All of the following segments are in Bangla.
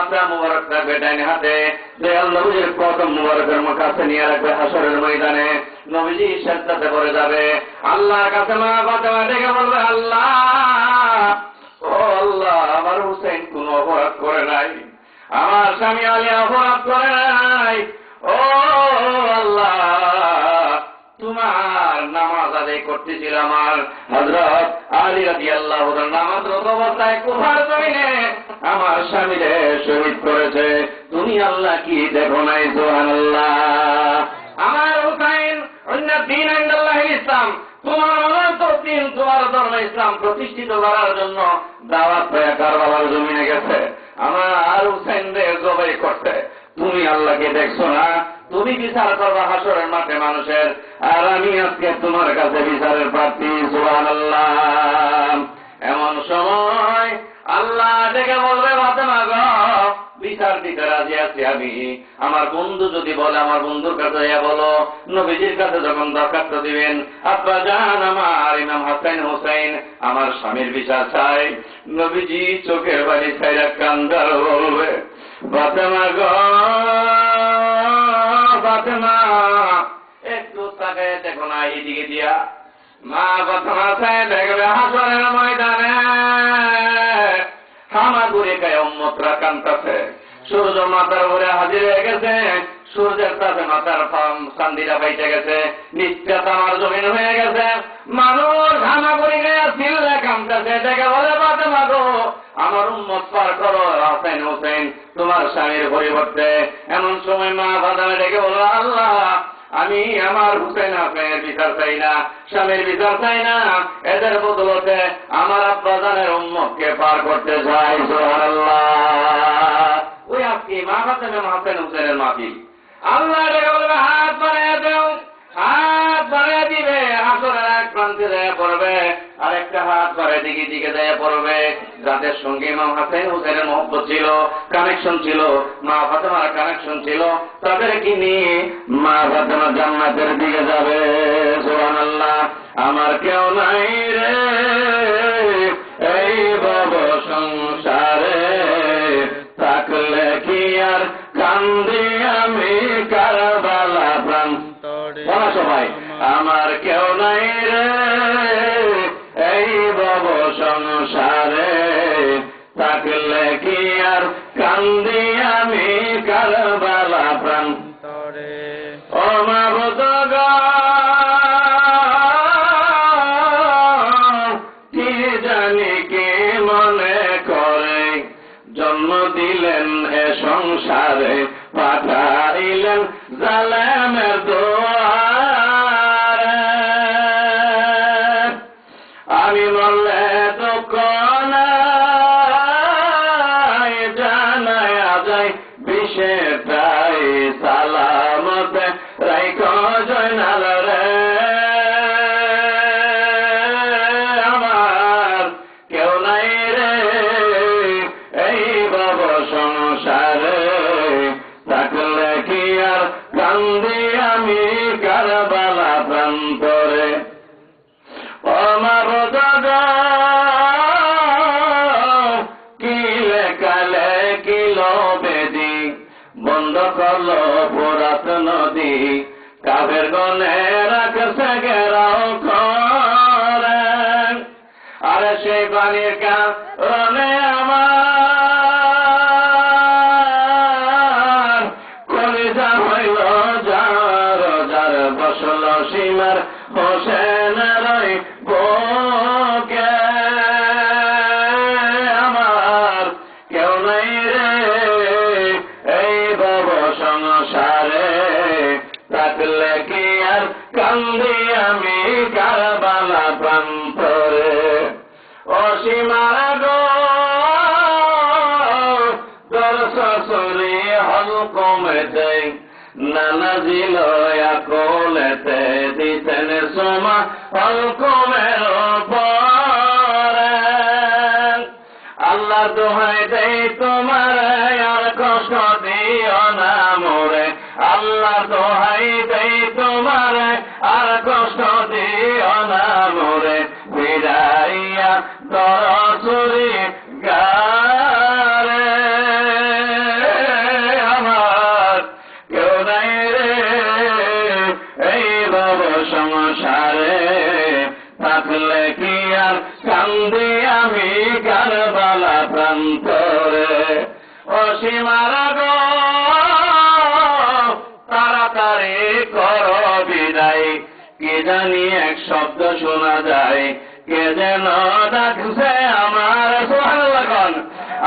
হাতটা মুবারক রাখবে ডাইন হাতে, দয়াল নবীর কদম মুবারকের কাছে নিয়ে রাখবে হাসরের ময়দানে। নবীজি সেজদাতে পড়ে যাবে, আল্লাহর কাছে মা ফাতেমা ডেকে বলবে, আল্লাহ, ও আল্লাহ, আমার হুসেন কোন অপরাধ করে নাই, আমার স্বামী আলী অপরাধ করে নাই, ও আল্লাহ, তোমার নামাজ আদায় করতেছিল আমার হযরত আলী রাদিয়াল্লাহু তাআলা নামাজরত অবস্থায় কুফার জমিনে আমার স্বামীরে শহীদ করেছে, তুমি আল্লাহ কি দেখো নাই? সুবহানাল্লাহ। আমার হুসাইন অন্য দিন ইনদাল্লাহিল ইসলাম, তোমার অনন্ত দিন, তোমার ধর্ম ইসলাম প্রতিষ্ঠিত করার জন্য দাওয়াত পেয়ে কারবালার জমিনে গেছে, আমার হুসাইনরে জবাই করতে, তুমি আল্লাহকে দেখছো না? তুমি বিচার করবা হাসরের মাঠে মানুষের, আর আমি আজকে তোমার কাছে বিচারের প্রার্থী। সুবহানাল্লাহ। এমন সময় আল্লাহ ডেকে বলবে, ফাতেমা গো, বিচার দিতে রাজি আছি আমি। আমার বন্ধু যদি বলে, আমার বন্ধুর কাছে বলো, নবীজির কাছে যখন দরখাস্ত দিবেন, আব্বা জান আমার ইমাম হাসান হুসাইন আমার স্বামীর বিচার চাই, নবীজি চোখের বাড়ি ছাইরা কান্দার বলবে, ফাতেমা গো, ফাতেমা একটু তাকায় দেখো না এইদিকে দিয়া। মা ফাতেমা চায় দেখবে হাসরের ময়দানে হামাগুড়ি গায়ে উম্মতরা কান্তাছে, সূর্য মাথার উপরে হাজির হয়ে গেছে, সূর্যের তাপে মাথার চান্দিরা বাইতে গেছে, নিত্যা তামার জমিন হয়ে গেছে, মানুষ হামাগুড়ি গায়ে চিল্লা কান্তাছে, দেখে বলে, ফাতেমা গো, আমার উম্মত পার করো, হাসান হুসাইন তোমার স্বামীর পরিবর্তে। এমন সময় মা ফাতেমা ডেকে বলল, আল্লাহ, আমি আমার হুসেন হাসানের বিচার চাই না, স্বামীর বিচার চাই না, এদের বদলতে আমার আব্বা জানের উম্মতকে পার করতে চাই। সুবহানাল্লাহ। ওই আজকে মা ফাতেমা হাসান হুসেনের মাহফিল। আল্লাহ ডেকে বলবে, হাত বাড়িয়ে দাও, হাত বাড়িয়ে দিবে, হাসরের এক প্রান্তে দেয়া পড়বে, আর একটা হাত বাড়িয়ে দিকে দেয়া পড়বে, যাদের সঙ্গে ইমাম হাসান হুসেনের মহব্বত ছিল, কানেকশন ছিল, মা ফাতেমার কানেকশন ছিল, তাদেরকে নিয়ে মা ফাতেমা জান্নাতের দিকে যাবে। সুবহানাল্লাহ। আমার কেউ নাই রে এই ভব সংসারে, থাকলে কি আর কান্দি আমি কারবালা প্রান্তরে। বলা সবাই, আমার কেউ নাই রে এই ভব সংসারে, থাকলে কি আর কান্দি আমি কারবালা প্রান্তরে। ও মাবুদ গো, কি জানি কি মনে করে জন্ম দিলেন এ সংসারে, পাঠাইলেন জালেমের দুয়ারে। আমি মরলে দুঃখ নাই, জানায়া যায় বিষেটাই সালামতে রাইখো জয়নাল রে। আমার কেউ নাই রে এই ভব সংসারে, থাকলে কি আর কান্দি আমি কারবালা প্রান্তরে। ও মাবুদ গো, কি লেখালে কি বেদি, বন্ধ করলো ফোরাত নদী, কাফের গনে রাখছে ঘেরাও করে, আরে সেই পানির কারণে আমার কলিজা হইল যার যার, বসল সীমার হোসেনের বুকে। আমার কেউ নাই রে এই ভব সংসারে, থাকলে কি আর কান্দি আমি কারবালা প্রান্তরে। অসীমার গো, তোর শ্বশুরি হল কমেতে, নানাজিল আকলেতে দিতেন সোমা হল কমের পরে। আল্লাহ দোহাই দেই তোমার আর কষ্ট দিও না মোরে, আল্লাহ দোহাই দেই তোমার আর কষ্ট দিও না মোরে, ফিরাইয়া তোর চুরি গারে। প্রান্তরে অসীমার গো তাড়াতাড়ি কর বিদায় কে জানি এক শব্দ শোনা যায় কে যেন ডাকছে আমার সুবহানাল্লাহ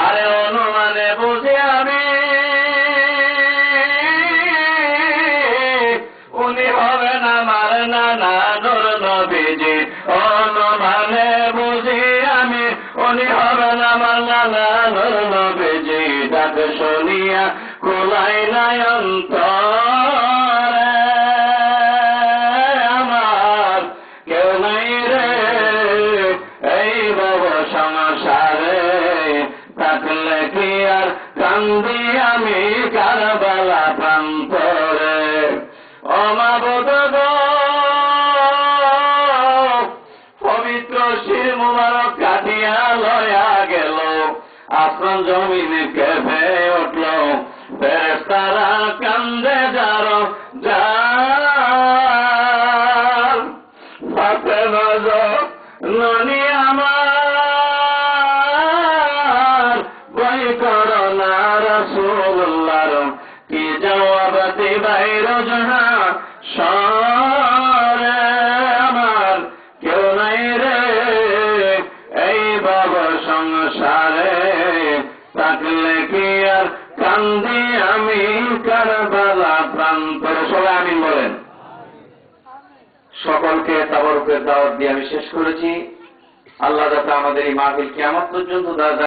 আরে অনুমানে বুঝি আমি উনি হবেন আমার নানা নূর নবীজি অনুমানে বুঝি আমি উনি হবেন আমার নানা নূর নবীজি ডাক শুনিয়া কুলাই নাই অন্তরে আমার কেউ নাই রে এই ভব সংসারে থাকলে কি আর কান্দি আমি কারবালা প্রান্তরে অমাবুদ গো পবিত্র শির মুবারক কাটিয়া লয়া গেল আসমান জমিনে কেঁপে উঠল ফেরেশতারা কান্দে যার যার ফাতেমা ননি আমার বই করো না রাসূলুল্লাহর কি জবাব দিবাই রোজনা সরে আমার কেউ নাই রে এই ভব সংসারে থাকলে কি আর কান্দি আমি কারবালা প্রান্তরে সবাই আমিন বলেন সকলকে তাবারুকের দাওয়াত দিয়ে আমি শেষ করেছি আল্লাহ যাতে আমাদের এই মাহফিল কিয়ামত পর্যন্ত